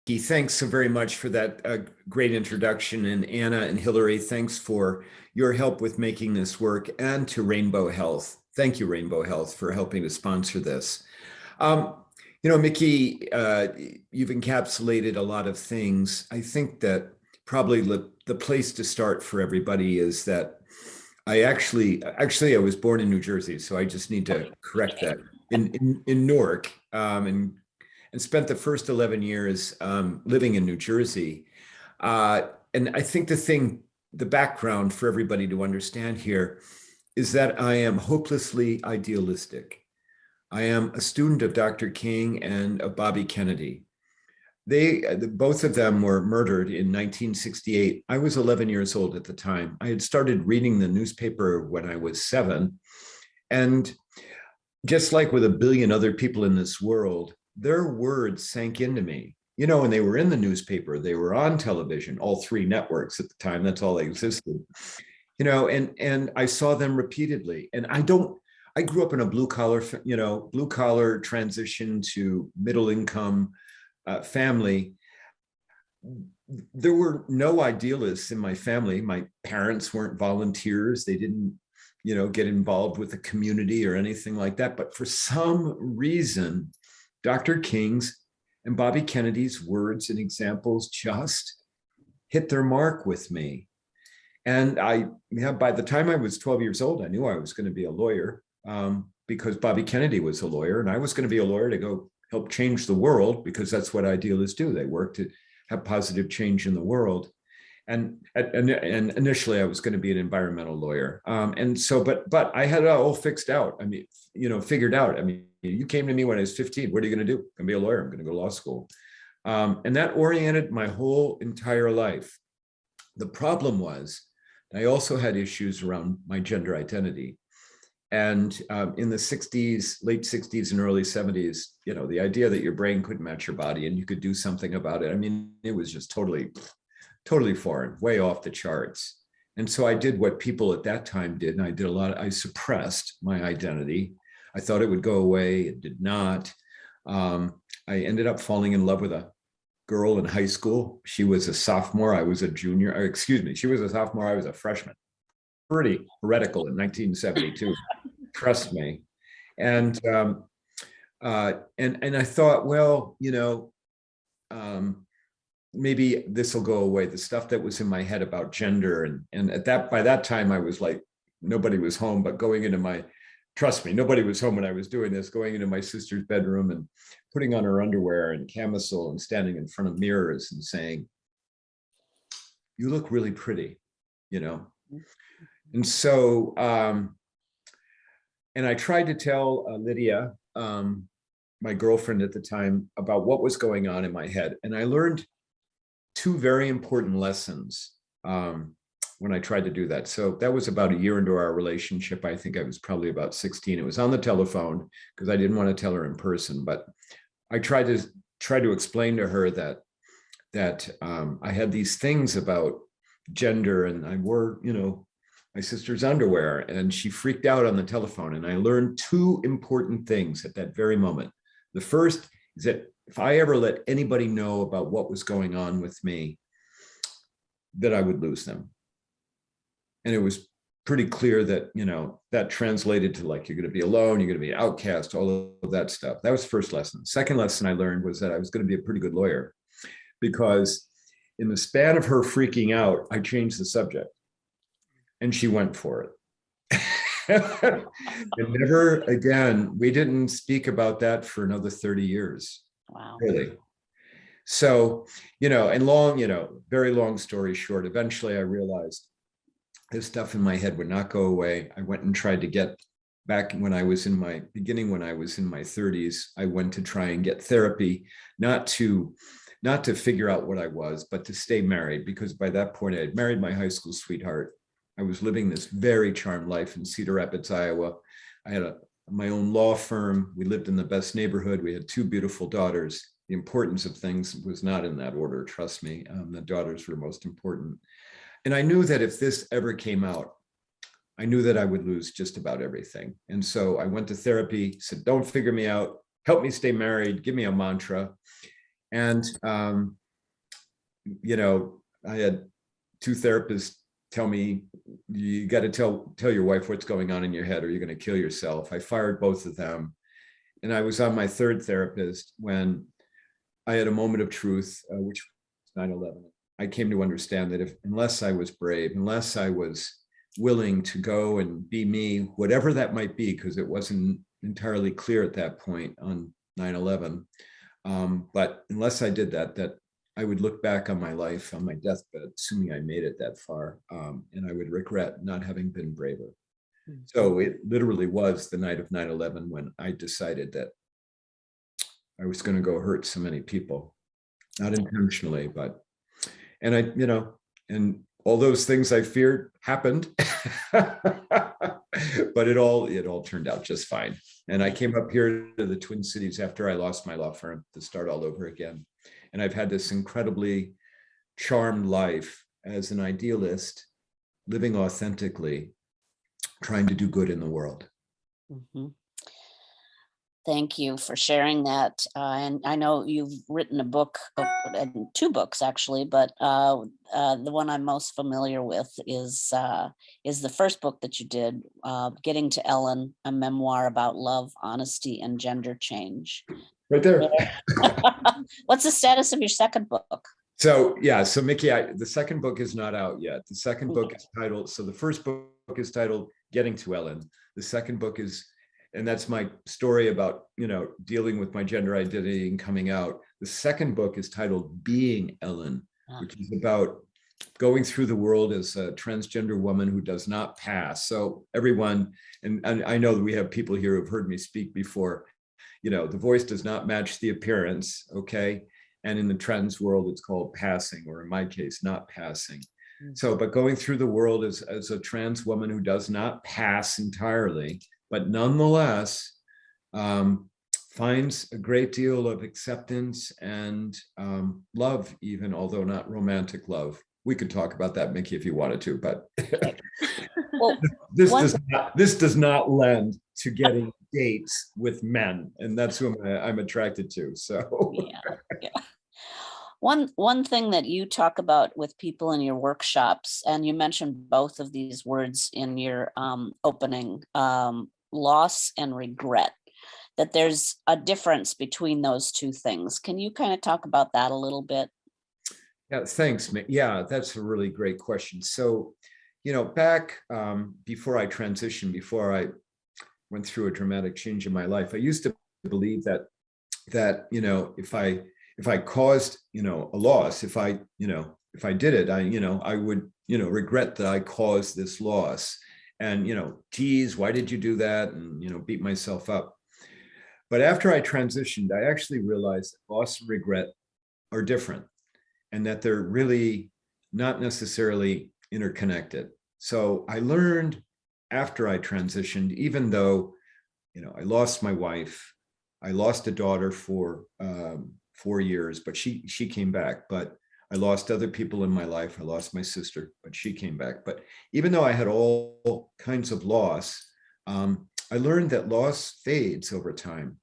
Thanks so very much for that great introduction. And Anna and Hillary, thanks for your help with making this work, and to Rainbow Health. Thank you, Rainbow Health, for helping to sponsor this. Um, Mickey, you've encapsulated a lot of things. I think that probably the place to start for everybody is that I was born in New Jersey, so I just need to correct that in Newark, and spent the first 11 years living in New Jersey. And I think the background for everybody to understand here is that I am hopelessly idealistic. I am a student of Dr. King and of Bobby Kennedy. Both of them were murdered in 1968. I was 11 years old at the time. I had started reading the newspaper when I was 7. And just like with a billion other people in this world, their words sank into me. And they were in the newspaper, they were on television, all 3 networks at the time. That's all that existed. And I saw them repeatedly. And I grew up in a blue collar transition to middle income family. There were no idealists in my family. My parents weren't volunteers. They didn't, get involved with the community or anything like that. But for some reason, Dr. King's and Bobby Kennedy's words and examples just hit their mark with me. And by the time I was 12 years old, I knew I was going to be a lawyer, because Bobby Kennedy was a lawyer, and I was going to be a lawyer to go help change the world, because that's what idealists do. They work to have positive change in the world. And initially I was going to be an environmental lawyer. But I had it all fixed out. Figured out. You came to me when I was 15. What are you going to do? I'm going to be a lawyer. I'm going to go to law school. And that oriented my whole entire life. The problem was I also had issues around my gender identity. And in the 60s, late 60s and early 70s, the idea that your brain couldn't match your body and you could do something about it, it was just totally foreign, way off the charts. And so I did what people at that time did. And I suppressed my identity. I thought it would go away. It did not. I ended up falling in love with a girl in high school. She was a sophomore. I was a junior. She was a sophomore. I was a freshman. Pretty heretical in 1972. Trust me. And I thought, well, maybe this will go away. The stuff that was in my head about gender, and by that time I was like, nobody was home, but trust me, nobody was home when I was doing this, going into my sister's bedroom and putting on her underwear and camisole and standing in front of mirrors and saying, you look really pretty, And so, and I tried to tell Lydia, my girlfriend at the time, about what was going on in my head. And I learned 2 very important lessons when I tried to do that. So that was about a year into our relationship. I think I was probably about 16. It was on the telephone because I didn't want to tell her in person, but I tried to explain to her that I had these things about gender, and I wore, my sister's underwear, and she freaked out on the telephone. And I learned 2 important things at that very moment. The first is that if I ever let anybody know about what was going on with me, that I would lose them. And it was pretty clear that, that translated to, like, you're going to be alone, you're going to be an outcast, all of that stuff. That was the first lesson. Second lesson I learned was that I was going to be a pretty good lawyer, because in the span of her freaking out, I changed the subject. And she went for it. And never again, we didn't speak about that for another 30 years. Wow. Really. So, and very long story short, eventually I realized this stuff in my head would not go away. I went and tried to get back when I was in my 30s, I went to try and get therapy, not to figure out what I was, but to stay married, because by that point I had married my high school sweetheart. I was living this very charmed life in Cedar Rapids, Iowa. I had my own law firm. We lived in the best neighborhood. We had 2 beautiful daughters. The importance of things was not in that order, trust me. The daughters were most important. And I knew that if this ever came out, I knew that I would lose just about everything. And so I went to therapy, said, don't figure me out, help me stay married, give me a mantra. And, you know, I had two therapists tell me, you got to tell your wife what's going on in your head or you're going to kill yourself. I fired both of them. And I was on my third therapist when I had a moment of truth, which was 9/11. I came to understand that unless I was brave, unless I was willing to go and be me, whatever that might be, because it wasn't entirely clear at that point on 9/11. But unless I did that, that I would look back on my life on my deathbed, assuming I made it that far, and I would regret not having been braver. So it literally was the night of 9/11 when I decided that I was going to go hurt so many people, not intentionally, but, and I, you know, and all those things I feared happened, but it all turned out just fine. And I came up here to the Twin Cities after I lost my law firm to start all over again. And I've had this incredibly charmed life as an idealist, living authentically, trying to do good in the world. Mhm. Thank you for sharing that. And I know you've written a book, and two books actually, but the one I'm most familiar with is the first book that you did, Getting to Ellen, a memoir about love, honesty, and gender change. Right there. What's the status of your second book? So yeah, so Mickey, the second book is not out yet. The second book is titled, so the first book is titled Getting to Ellen. The second book is, and that's my story about, you know, dealing with my gender identity and coming out. The second book is titled Being Ellen, which is about going through the world as a transgender woman who does not pass. So everyone, and I know that we have people here who've heard me speak before, you know, the voice does not match the appearance, okay? And in the trans world, it's called passing, or in my case, not passing. So, but going through the world as a trans woman who does not pass entirely, but nonetheless finds a great deal of acceptance and love, even although not romantic love. We could talk about that, Mickey, if you wanted to, but Well, this does not lend to getting dates with men, and that's who I'm attracted to. So yeah. One thing that you talk about with people in your workshops, and you mentioned both of these words in your opening, loss and regret, that there's a difference between those two things. Can you kind of talk about that a little bit? yeah, thanks, Mick. Yeah, that's a really great question. So, you know, back before I transitioned, before I went through a dramatic change in my life, I used to believe that you know, if I caused, you know, a loss, if I did it, I would, you know, regret that I caused this loss, and, you know, geez, why did you do that, and, you know, beat myself up. But after I transitioned, I actually realized that loss and regret are different, and that they're really not necessarily interconnected. So I learned after I transitioned, even though, you know, I lost my wife, I lost a daughter for 4 years, but she came back. But I lost other people in my life. I lost my sister, but she came back. But even though I had all kinds of loss, I learned that loss fades over time.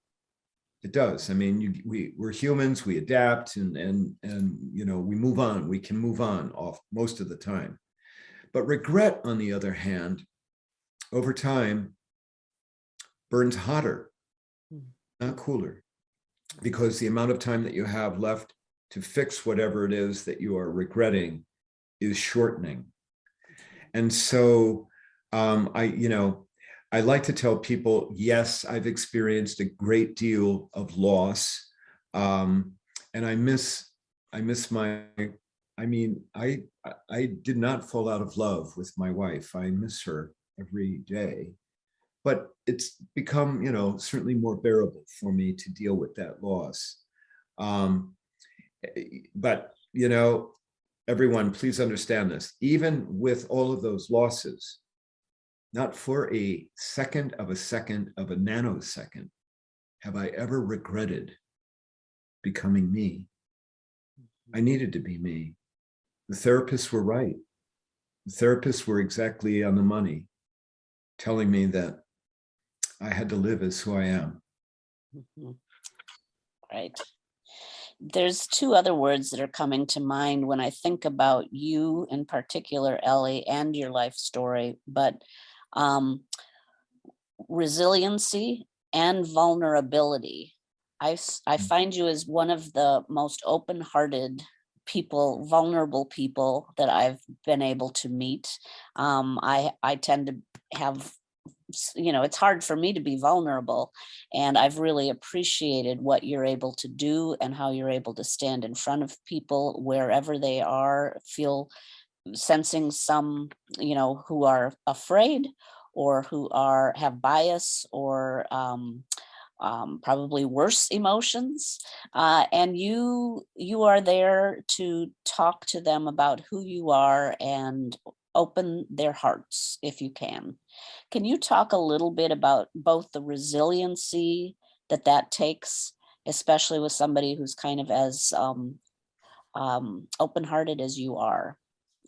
It does. I mean, we're humans. We adapt, and you know, we move on. We can move on off most of the time. But regret, on the other hand, over time, burns hotter, not cooler, because the amount of time that you have left to fix whatever it is that you are regretting is shortening. And so I like to tell people, yes, I've experienced a great deal of loss. And I miss I did not fall out of love with my wife. I miss her every day. But it's become, you know, certainly more bearable for me to deal with that loss. But, you know, everyone, please understand this. Even with all of those losses, not for a second of a nanosecond have I ever regretted becoming me. I needed to be me. The therapists were right. The therapists were exactly on the money, telling me that I had to live as who I am. Right. there's two other words that are coming to mind when I think about you in particular, Ellie, and your life story, but um, resiliency and vulnerability. I find you as one of the most open-hearted people, vulnerable people that I've been able to meet. I tend to have, it's hard for me to be vulnerable, and I've really appreciated what you're able to do and how you're able to stand in front of people wherever they are, sensing some, who are afraid or who have bias or probably worse emotions, and you are there to talk to them about who you are and open their hearts if you can. Can you talk a little bit about both the resiliency that takes, especially with somebody who's kind of as open-hearted as you are,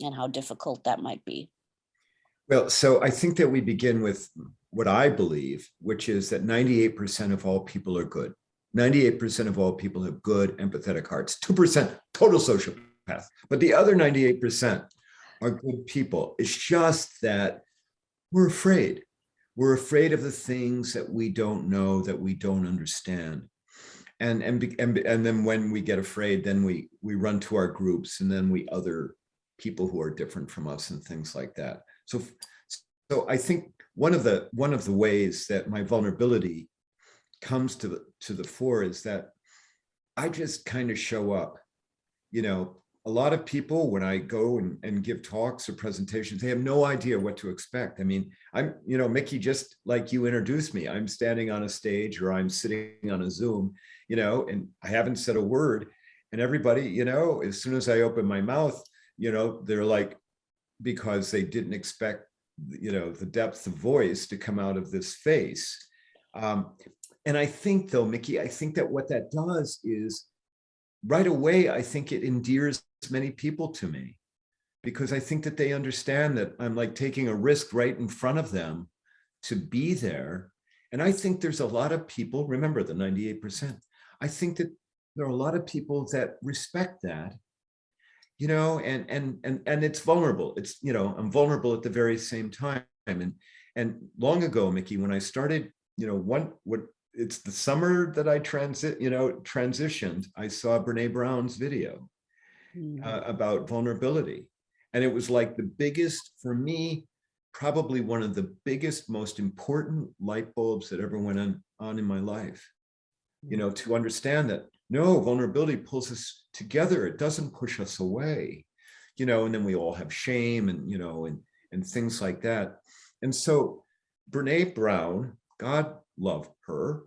and how difficult that might be? Well, so I think that we begin with what I believe, which is that 98% of all people are good. 98% of all people have good, empathetic hearts. 2% total sociopath. But the other 98% are good people. It's just that we're afraid. We're afraid of the things that we don't know, that we don't understand. And then when we get afraid, then we run to our groups, and then we other people who are different from us and things like that. So I think one of the ways that my vulnerability comes to the fore is that I just kind of show up. A lot of people, when I go and give talks or presentations, they have no idea what to expect. I mean, Mickey, just like you introduced me, I'm standing on a stage or I'm sitting on a Zoom, and I haven't said a word. And everybody, as soon as I open my mouth, they're like, because they didn't expect, the depth of voice to come out of this face. And I think, though, Mickey, I think that what that does is right away, I think it endears many people to me, because I think that they understand that I'm like taking a risk right in front of them to be there. And I think there's a lot of people, remember the 98%, I think that there are a lot of people that respect that, and it's vulnerable. It's, I'm vulnerable at the very same time. And long ago, Mickey, when I started, it's the summer that I transitioned, I saw Brene Brown's video about vulnerability. And it was like the biggest, for me, probably one of the biggest, most important light bulbs that ever went on in my life, to understand that, no, vulnerability pulls us together. It doesn't push us away, and then we all have shame and things like that. And so Brene Brown, God love her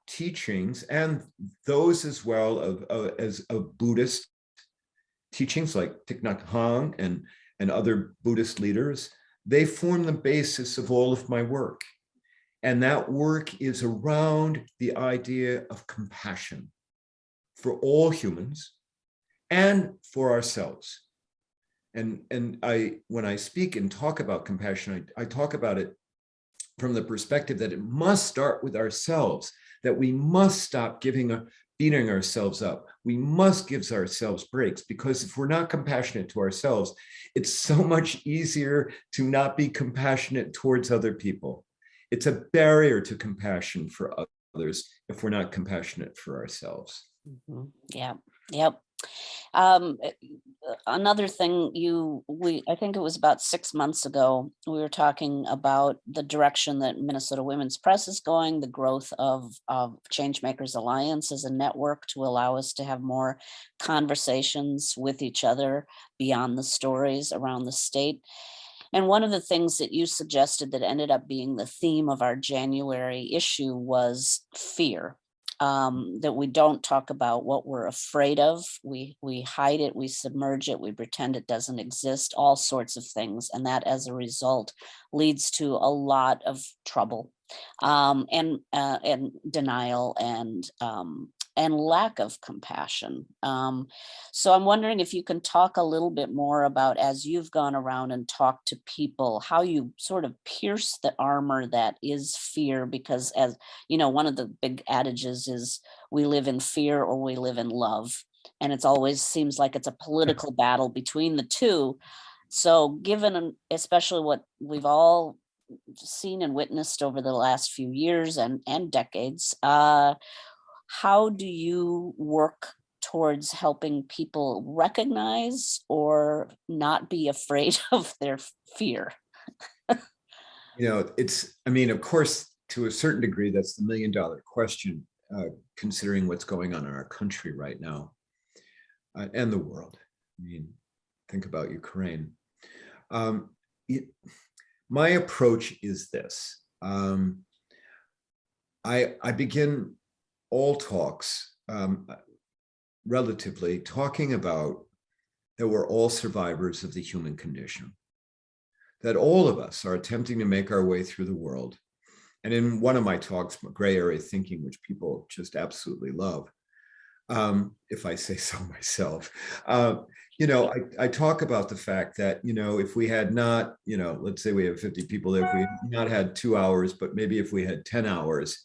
teachings, and those as well of Buddhist teachings like Thich Nhat Hanh and other Buddhist leaders, they form the basis of all of my work. And that work is around the idea of compassion for all humans and for ourselves. And when I speak and talk about compassion, I talk about it from the perspective that it must start with ourselves, that we must stop beating ourselves up. We must give ourselves breaks, because if we're not compassionate to ourselves, it's so much easier to not be compassionate towards other people. It's a barrier to compassion for others if we're not compassionate for ourselves. Mm-hmm. Yeah. Yep. Another thing, I think it was about 6 months ago, we were talking about the direction that Minnesota Women's Press is going, the growth of Changemakers Alliance as a network to allow us to have more conversations with each other beyond the stories around the state. And one of the things that you suggested that ended up being the theme of our January issue was fear. That we don't talk about what we're afraid of. We hide it, we submerge it, we pretend it doesn't exist, all sorts of things. And that, as a result, leads to a lot of trouble and denial and and lack of compassion. So I'm wondering if you can talk a little bit more about, as you've gone around and talked to people, how you sort of pierce the armor that is fear. Because, as you know, one of the big adages is we live in fear or we live in love. And it's always seems like it's a political battle between the two. So given especially what we've all seen and witnessed over the last few years and decades, how do you work towards helping people recognize or not be afraid of their fear? I mean, of course, to a certain degree, that's the $1 million question, considering what's going on in our country right now, and the world. I mean, think about Ukraine. My approach is this. I begin all talks relatively talking about that we're all survivors of the human condition, that all of us are attempting to make our way through the world. And in one of my talks, Gray Area Thinking, which people just absolutely love, if I say so myself, I talk about the fact that, if we had not, let's say we have 50 people there, if we had not had 2 hours, but maybe if we had 10 hours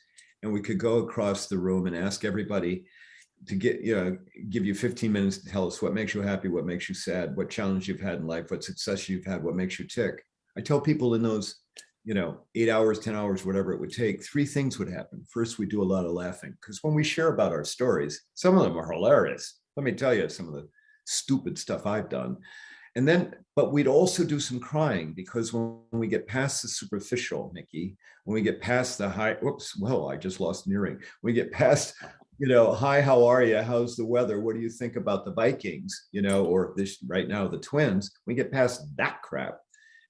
and we could go across the room and ask everybody to give you 15 minutes to tell us what makes you happy, what makes you sad, what challenge you've had in life, what success you've had, what makes you tick. I tell people in those, 8 hours, 10 hours, whatever it would take, 3 things would happen. First, we do a lot of laughing, because when we share about our stories, some of them are hilarious. Let me tell you some of the stupid stuff I've done. And then, but we'd also do some crying, because when we get past the superficial, Nikki, when we get past the high, I just lost an earring. We get past, hi, how are you? How's the weather? What do you think about the Vikings? Or this right now, the Twins. We get past that crap.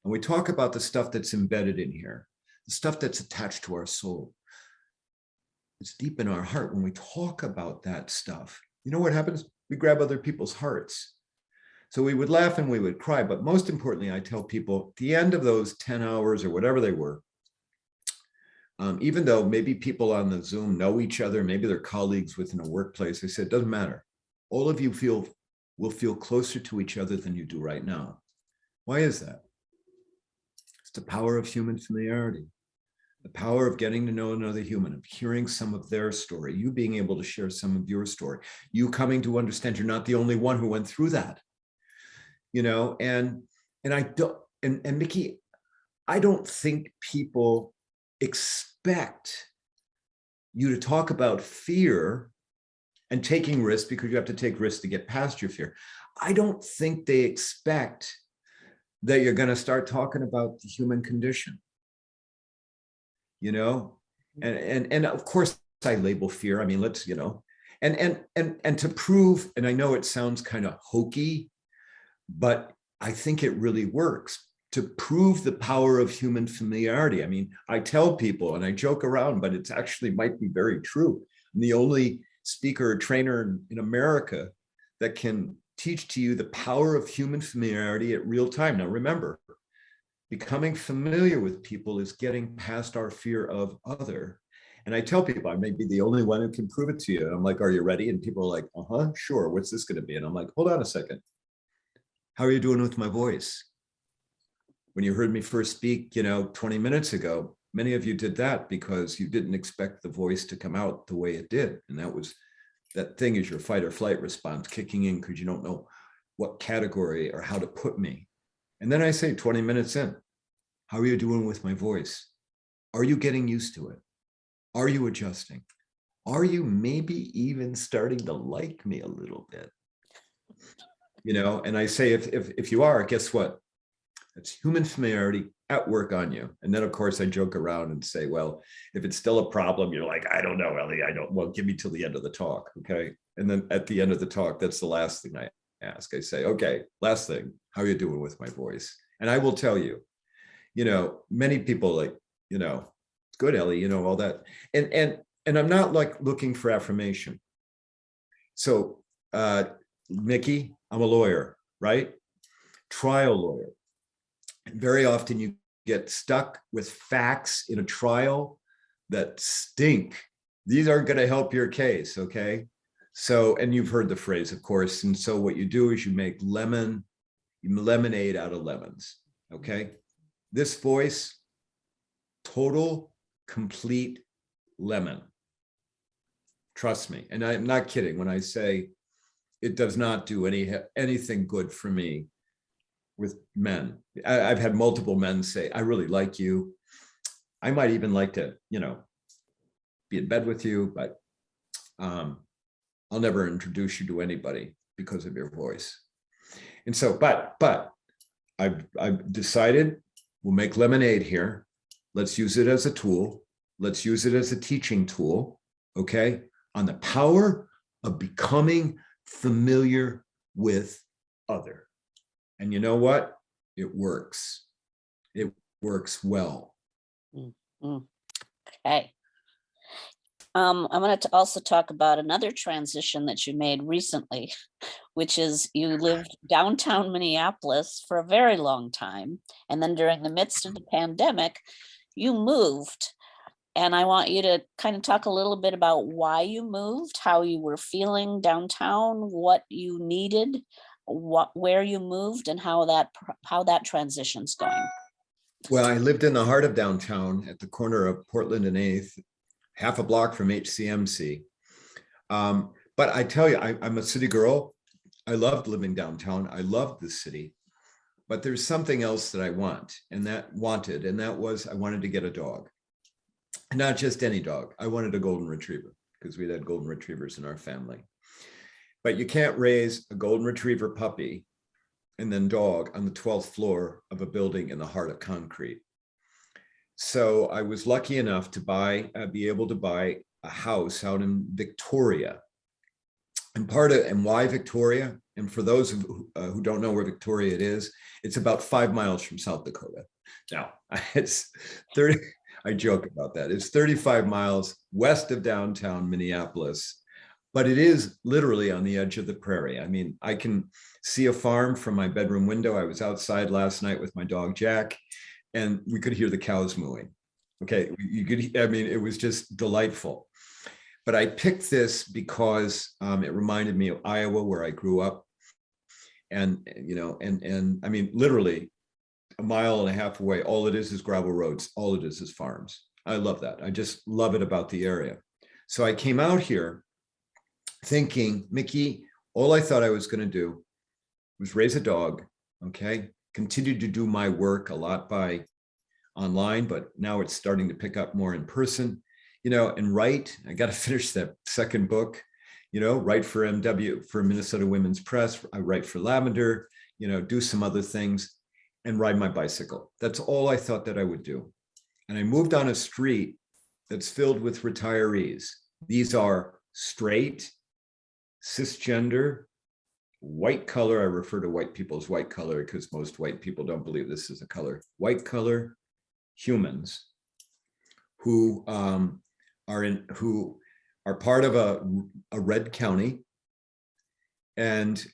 And we talk about the stuff that's embedded in here, the stuff that's attached to our soul. It's deep in our heart. When we talk about that stuff, you know what happens? We grab other people's hearts. So we would laugh and we would cry. But most importantly, I tell people at the end of those 10 hours or whatever they were, even though maybe people on the Zoom know each other, maybe they're colleagues within a workplace, I said, it doesn't matter. All of you will feel closer to each other than you do right now. Why is that? It's the power of human familiarity, the power of getting to know another human, of hearing some of their story, you being able to share some of your story, you coming to understand you're not the only one who went through that. And I don't, and Mickey, I don't think people expect you to talk about fear and taking risks, because you have to take risks to get past your fear. I don't think they expect that you're going to start talking about the human condition, and of course I label fear. I mean, let's, and to prove, and I know it sounds kind of hokey, but I think it really works to prove the power of human familiarity. I mean, I tell people and I joke around, but it's actually might be very true. I'm the only speaker or trainer in America that can teach to you the power of human familiarity at real time. Now, remember, becoming familiar with people is getting past our fear of other. And I tell people I may be the only one who can prove it to you. And I'm like, are you ready? And people are like, sure. What's this going to be? And I'm like, hold on a second. How are you doing with my voice? When you heard me first speak, 20 minutes ago, many of you did that because you didn't expect the voice to come out the way it did. And that thing is your fight or flight response kicking in because you don't know what category or how to put me. And then I say 20 minutes in, how are you doing with my voice? Are you getting used to it? Are you adjusting? Are you maybe even starting to like me a little bit? And I say, if you are, guess what? It's human familiarity at work on you. And then, of course, I joke around and say, well, if it's still a problem, you're like, I don't know, Ellie, give me till the end of the talk. Okay. And then at the end of the talk, that's the last thing I ask. I say, okay, last thing, how are you doing with my voice? And I will tell you, many people like, it's good, Ellie, all that. And I'm not like looking for affirmation. So, Mickey, I'm a lawyer, right? Trial lawyer. Very often you get stuck with facts in a trial that stink these aren't going to help your case. Okay. So, and you've heard the phrase, of course. And so what you do is you make lemonade out of lemons. Okay. This voice, total, complete lemon. Trust me. And I'm not kidding when I say it does not do anything good for me with men. I've had multiple men say, I really like you. I might even like to, be in bed with you, but I'll never introduce you to anybody because of your voice. And so, but I've decided we'll make lemonade here. Let's use it as a tool. Let's use it as a teaching tool, okay, on the power of becoming familiar with other. And you know what? It works. It works well. Okay. I wanted to also talk about another transition that you made recently, which is you lived downtown Minneapolis for a very long time. And then during the midst of the pandemic, you moved. And I want you to kind of talk a little bit about why you moved, how you were feeling downtown, what you needed, where you moved, and how that transition's going. Well, I lived in the heart of downtown at the corner of Portland and 8th, half a block from HCMC. But I tell you, I'm a city girl. I loved living downtown. I loved the city. But there's something else that I wanted, and that was I wanted to get a dog. Not just any dog. I wanted a golden retriever because we had golden retrievers in our family. But you can't raise a golden retriever puppy and then dog on the 12th floor of a building in the heart of concrete. So I was lucky enough to be able to buy a house out in Victoria. And why Victoria? And for those who don't know where Victoria is, it's about 5 miles from South Dakota. Now, it's 30. I joke about that. It's 35 miles west of downtown Minneapolis, but it is literally on the edge of the prairie. I mean, I can see a farm from my bedroom window. I was outside last night with my dog, Jack, and we could hear the cows mooing. Okay, it was just delightful. But I picked this because it reminded me of Iowa, where I grew up. And I mean, literally, a mile and a half away, all it is gravel roads. All it is farms. I love that. I just love it about the area. So I came out here thinking, Mickey, all I thought I was going to do was raise a dog, okay? Continued to do my work a lot by online, but now it's starting to pick up more in person, and write. I got to finish that second book, write for MW, for Minnesota Women's Press. I write for Lavender, do some other things, and ride my bicycle. That's all I thought that I would do. And I moved on a street that's filled with retirees. These are straight, cisgender, white color. I refer to white people as white color because most white people don't believe this is a color. White color humans who are part of a red county, and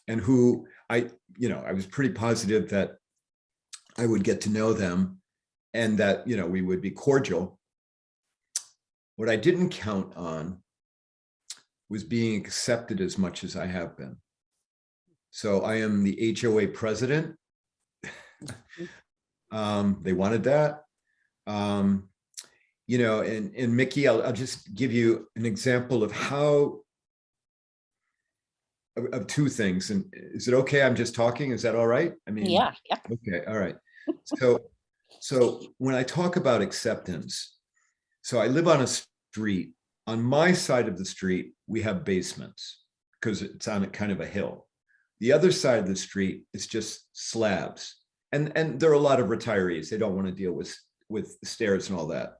who I was pretty positive that I would get to know them and that, we would be cordial. What I didn't count on was being accepted as much as I have been. So I am the HOA president. They wanted that. And Mickey, I'll just give you an example of of two things. And is it okay? I'm just talking. Is that all right? I mean, yeah. Okay. All right. So when I talk about acceptance, so I live on a street. On my side of the street, we have basements because it's on a kind of a hill. The other side of the street is just slabs. And there are a lot of retirees. They don't want to deal with stairs and all that.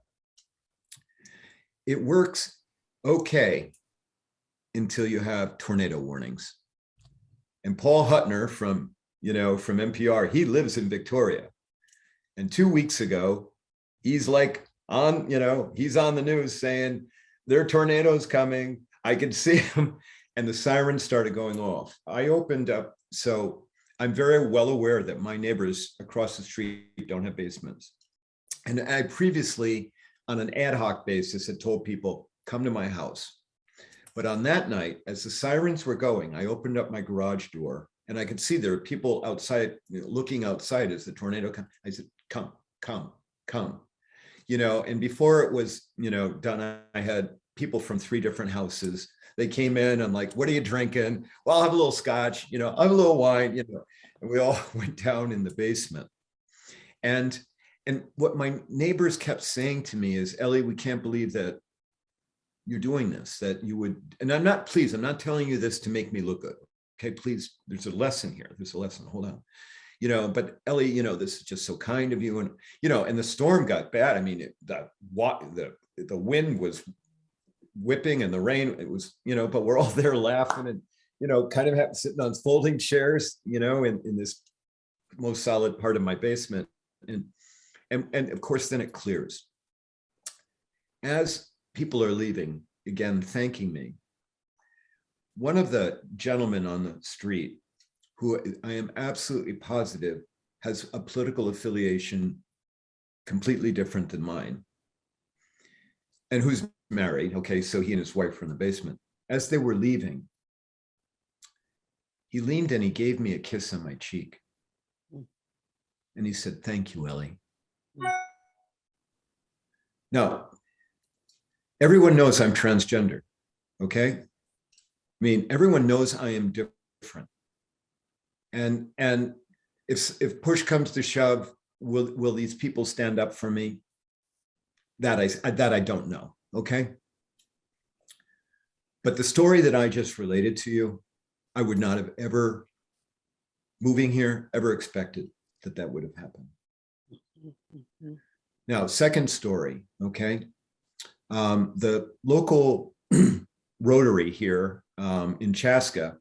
It works okay until you have tornado warnings. And Paul Huttner from NPR, he lives in Victoria. And 2 weeks ago, he's he's on the news saying, there are tornadoes coming. I could see them. And the sirens started going off. I opened up. So I'm very well aware that my neighbors across the street don't have basements. And I previously on an ad hoc basis had told people, come to my house. But on that night, as the sirens were going, I opened up my garage door and I could see there were people outside, looking outside as the tornado came. I said, come, come, come. And before it was, done, I had people from 3 different houses. They came in. I'm like, what are you drinking? Well, I'll have a little scotch, I'll have a little wine, and we all went down in the basement. And what my neighbors kept saying to me is, Ellie, we can't believe that you're doing this, that you would, and I'm not telling you this to make me look good. Okay, please, there's a lesson here. There's a lesson, hold on. But Ellie, this is just so kind of you. And, and the storm got bad. I mean, the wind was whipping and the rain, it was, but we're all there laughing and, kind of sitting on folding chairs, in this most solid part of my basement. And of course, then it clears. As people are leaving, again, thanking me, one of the gentlemen on the street, who I am absolutely positive has a political affiliation completely different than mine, and who's married, okay, so he and his wife were in the basement. As they were leaving, he leaned and he gave me a kiss on my cheek. And he said, thank you, Ellie. Now, everyone knows I'm transgender, okay? I mean, everyone knows I am different. And if push comes to shove, will these people stand up for me? That I don't know, okay? But the story that I just related to you, I would not have ever, moving here, ever expected that would have happened. Now, second story, okay? The local Rotary here in Chaska,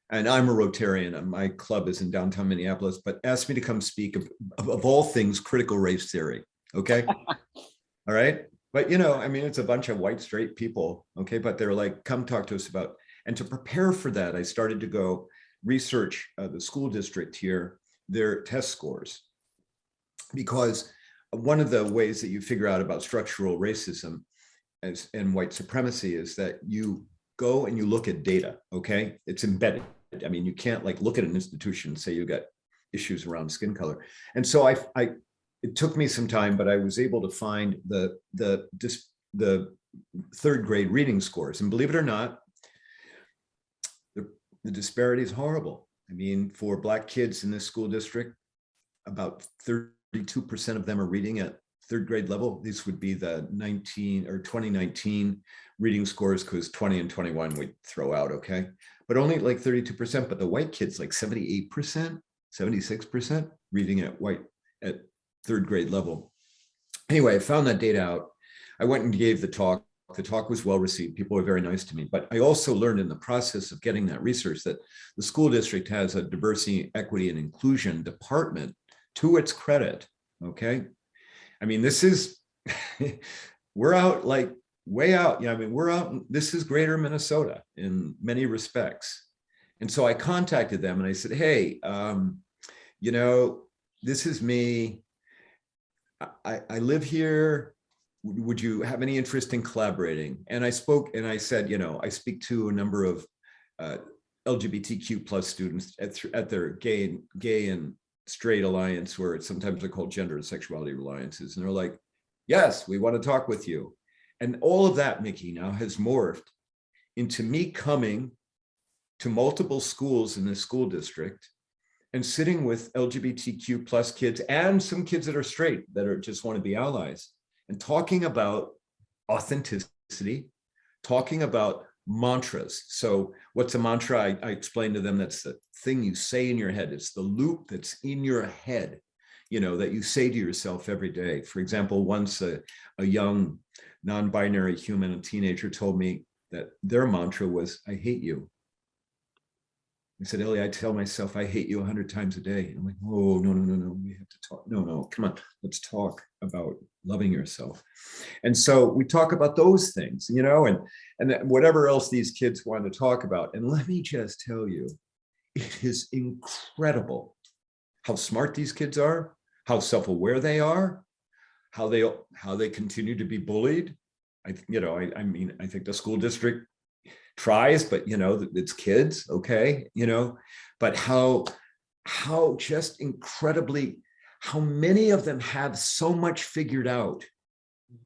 and I'm a Rotarian, and my club is in downtown Minneapolis, but asked me to come speak of all things critical race theory, okay? All right? But, I mean, it's a bunch of white, straight people, okay? But they're like, come talk to us about, and to prepare for that, I started to go research the school district here, their test scores. Because one of the ways that you figure out about structural racism and white supremacy is that you go and you look at data, okay? It's embedded. I mean, you can't like look at an institution and say you got issues around skin color. And so it took me some time, but I was able to find the 3rd grade reading scores. And believe it or not, the disparity is horrible. I mean, for Black kids in this school district, about 32% of them are reading at 3rd grade level. These would be the 2019 reading scores, because 20 and 21 we'd throw out, okay? But only like 32%, but the white kids like 78%, 76% reading at 3rd grade level. Anyway, I found that data out. I went and gave the talk. The talk was well received. People were very nice to me. But I also learned in the process of getting that research that the school district has a diversity, equity, and inclusion department, to its credit, okay? I mean, this is, we're out like way out. I mean, we're out, this is greater Minnesota in many respects. And so I contacted them and I said, hey, this is me. I live here. Would you have any interest in collaborating? And I spoke and I said, I speak to a number of LGBTQ plus students at their gay and straight alliance, where it's sometimes they're called gender and sexuality alliances. And they're like, yes, we want to talk with you. And all of that, Mickey, now has morphed into me coming to multiple schools in this school district and sitting with LGBTQ plus kids and some kids that are straight, that are just want to be allies, and talking about authenticity, talking about mantras. So what's a mantra? I explained to them, that's the thing you say in your head. It's the loop that's in your head, that you say to yourself every day. For example, once a young non-binary human, a teenager, told me that their mantra was, I hate you. I said, Ellie, I tell myself I hate you 100 times a day. And I'm like, oh, no, we have to talk. No, come on, let's talk about loving yourself. And so we talk about those things, and whatever else these kids want to talk about. And let me just tell you, it is incredible how smart these kids are, how self-aware they are, how they continue to be bullied. I mean, I think the school district tries, but it's kids, okay, but how just incredibly, how many of them have so much figured out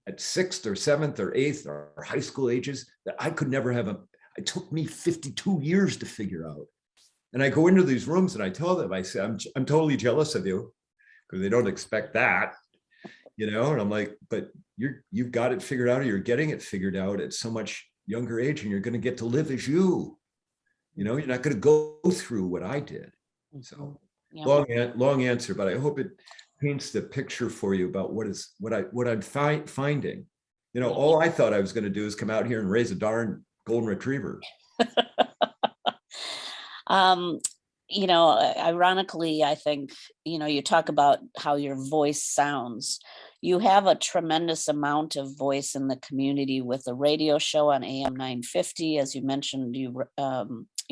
at 6th or 7th or 8th or high school ages that I could never have. It took me 52 years to figure out. And I go into these rooms and I tell them, I say, I'm totally jealous of you, because they don't expect that, and I'm like, but you've got it figured out, or you're getting it figured out at so much younger age, and you're going to get to live as you're not going to go through what I did. So Yeah. long answer, but I hope it paints the picture for you about what I'm finding. All I thought I was going to do is come out here and raise a darn golden retriever. Ironically, I think, you talk about how your voice sounds. You have a tremendous amount of voice in the community with a radio show on AM 950. As you mentioned, you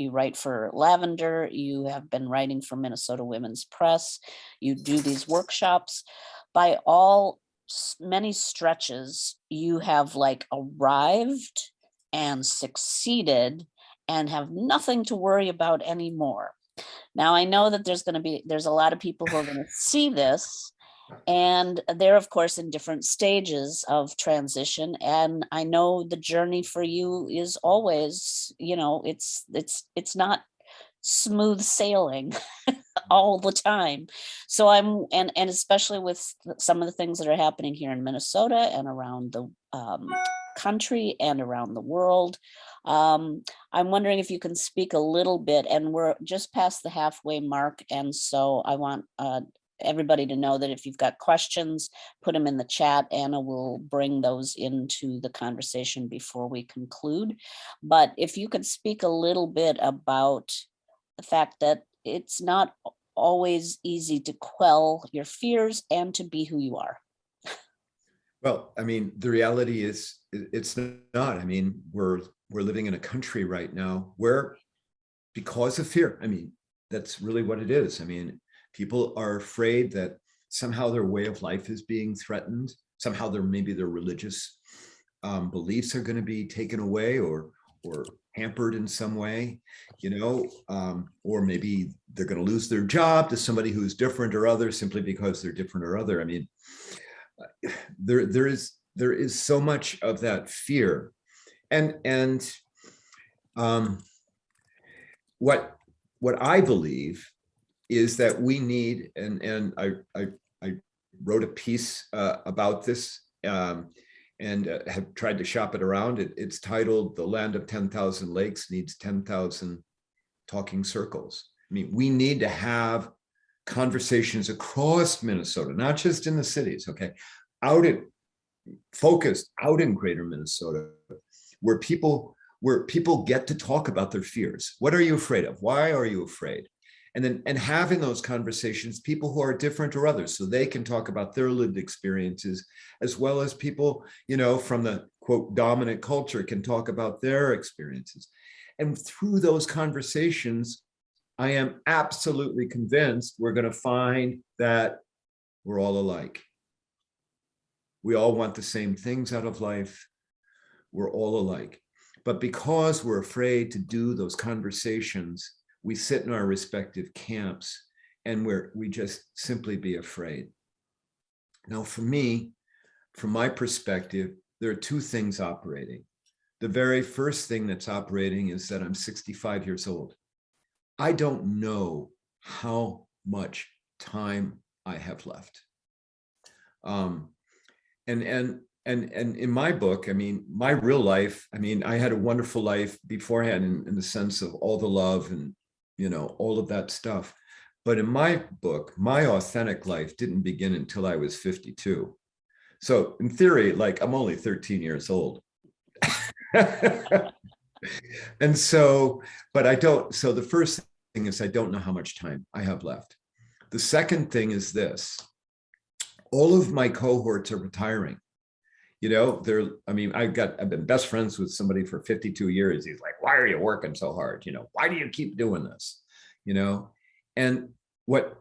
write for Lavender. You have been writing for Minnesota Women's Press. You do these workshops. By all many stretches, you have arrived and succeeded and have nothing to worry about anymore. Now, I know that there's a lot of people who are going to see this, and they're, of course, in different stages of transition. And I know the journey for you is always, it's not smooth sailing all the time. So and especially with some of the things that are happening here in Minnesota and around the country and around the world. I'm wondering if you can speak a little bit, and we're just past the halfway mark. And so I want everybody to know that if you've got questions, put them in the chat. Anna will bring those into the conversation before we conclude. But if you could speak a little bit about the fact that it's not always easy to quell your fears and to be who you are. Well, I mean, the reality is it's not. I mean, we're living in a country right now where, because of fear, I mean, that's really what it is. I mean, people are afraid that somehow their way of life is being threatened. Somehow maybe their religious beliefs are going to be taken away or hampered in some way, or maybe they're going to lose their job to somebody who's different or other, simply because they're different or other. I mean, there is so much of that fear, and what I believe is that we need, and I wrote a piece about this, and have tried to shop it around. It's titled "The Land of 10,000 Lakes Needs 10,000 Talking Circles." I mean, we need to have conversations across Minnesota, not just in the cities, okay, focused out in greater Minnesota, where people get to talk about their fears. What are you afraid of? Why are you afraid? And having those conversations, people who are different or others, so they can talk about their lived experiences, as well as people, from the quote dominant culture can talk about their experiences. And through those conversations, I am absolutely convinced we're going to find that we're all alike. We all want the same things out of life. We're all alike. But because we're afraid to do those conversations, we sit in our respective camps, and we just simply be afraid. Now, for me, from my perspective, there are two things operating. The very first thing that's operating is that I'm 65 years old. I don't know how much time I have left. And in my book, I mean, my real life, I mean, I had a wonderful life beforehand in the sense of all the love and, all of that stuff. But in my book, my authentic life didn't begin until I was 52. So in theory, I'm only 13 years old. And so, but I don't, so the first thing is I don't know how much time I have left. The second thing is this: all of my cohorts are retiring. I've been best friends with somebody for 52 years. He's like, why are you working so hard? Why do you keep doing this? And what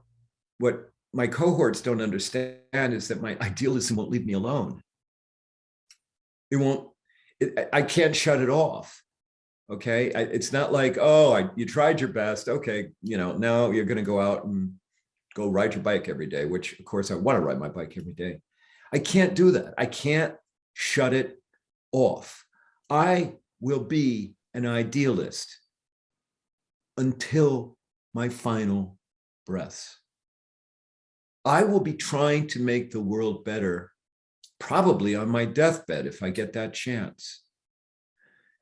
my cohorts don't understand is that my idealism won't leave me alone. It won't, I can't shut it off. Okay. It's not like, oh, you tried your best. Okay. Now you're going to go out and go ride your bike every day, which of course I want to ride my bike every day. I can't do that. I can't shut it off. I will be an idealist until my final breaths. I will be trying to make the world better, probably on my deathbed if I get that chance.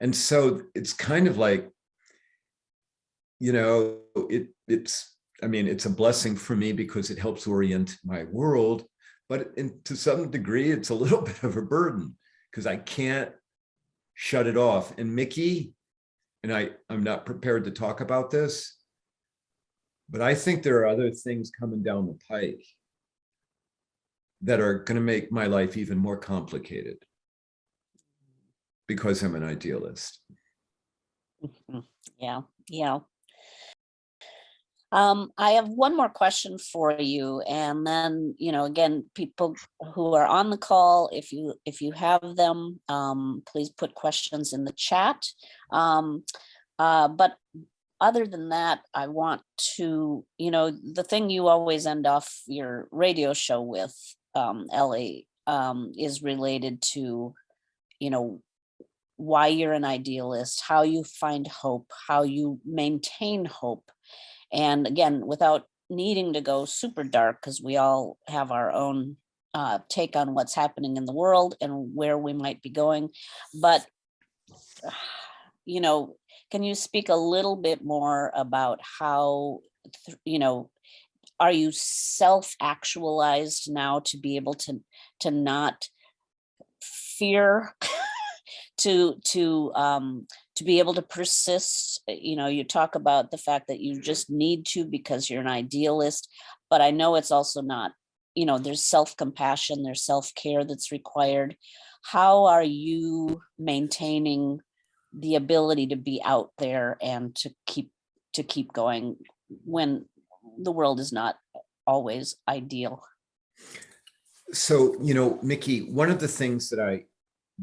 And so it's kind of like, it's a blessing for me because it helps orient my world, but to some degree, it's a little bit of a burden because I can't shut it off. And Mickey, and I'm not prepared to talk about this, but I think there are other things coming down the pike that are going to make my life even more complicated because I'm an idealist. Yeah, yeah. I have one more question for you, and then, again, people who are on the call, if you have them, please put questions in the chat. But other than that, I want to, the thing you always end off your radio show with, Ellie, is related to, why you're an idealist, how you find hope, how you maintain hope. And again, without needing to go super dark, because we all have our own take on what's happening in the world and where we might be going. But, can you speak a little bit more about how, are you self-actualized now to be able to not fear to be able to persist? You talk about the fact that you just need to because you're an idealist, but I know it's also not, there's self-compassion, there's self-care that's required. How are you maintaining the ability to be out there and to keep going when the world is not always ideal? So, Mickey, one of the things that I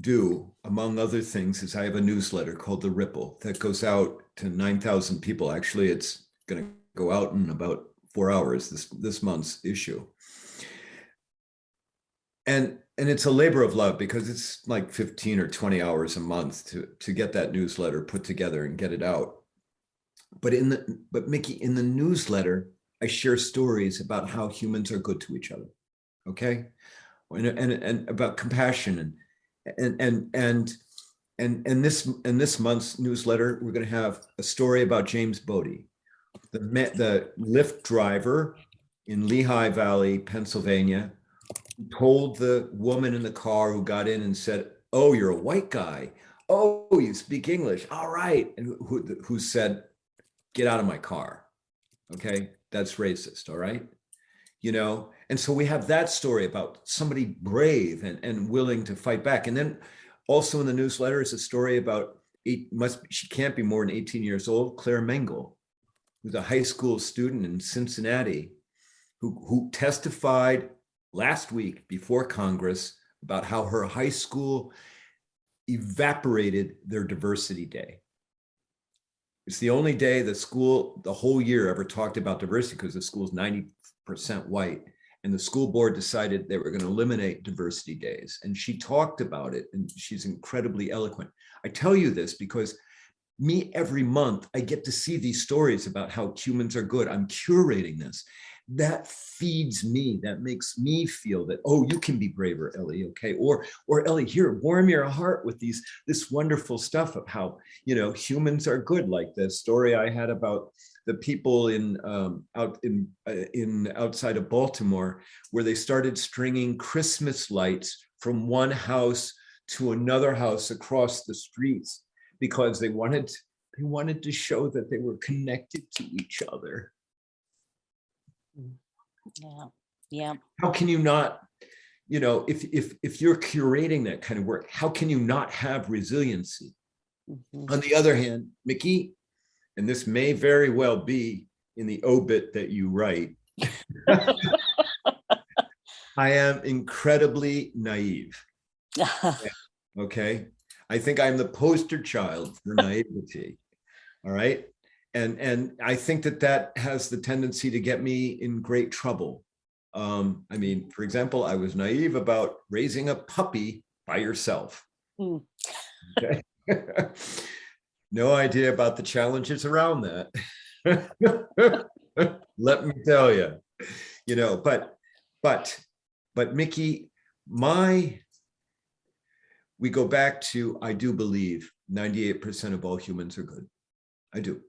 do, among other things, is I have a newsletter called The Ripple that goes out to 9,000 people. Actually, it's going to go out in about 4 hours, this month's issue. And it's a labor of love because it's like 15 or 20 hours a month to get that newsletter put together and get it out. But Mickey, in the newsletter, I share stories about how humans are good to each other. Okay. And about compassion and this month's newsletter, we're going to have a story about James Bodie, the Lyft driver in Lehigh Valley, Pennsylvania, who told the woman in the car who got in and said, "Oh, you're a white guy. Oh, you speak English. All right." And who said, "Get out of my car." Okay, that's racist. All right. And so we have that story about somebody brave and willing to fight back. And then also in the newsletter is a story about she can't be more than 18 years old, Claire Mengel, who's a high school student in Cincinnati, who testified last week before Congress about how her high school evaporated their diversity day. It's the only day the school, the whole year, ever talked about diversity because the school's 90% white. And the school board decided they were going to eliminate diversity days. And she talked about it, and she's incredibly eloquent. I tell you this because every month, I get to see these stories about how humans are good. I'm curating this. That feeds me. That makes me feel that, oh, you can be braver, Ellie. Okay. Or Ellie, here, warm your heart with this wonderful stuff of how, humans are good. Like the story I had about the people outside of Baltimore, where they started stringing Christmas lights from one house to another house across the streets because they wanted to show that they were connected to each other. Yeah. How can you not, if you're curating that kind of work, how can you not have resiliency? On the other hand, Mickey, and this may very well be in the obit that you write, I am incredibly naive. Okay. I think I'm the poster child for naivety. All right. And I think that has the tendency to get me in great trouble. I mean, for example, I was naive about raising a puppy by yourself. Mm. Okay. No idea about the challenges around that. Let me tell you, but Mickey, we go back to, I do believe 98% of all humans are good. I do.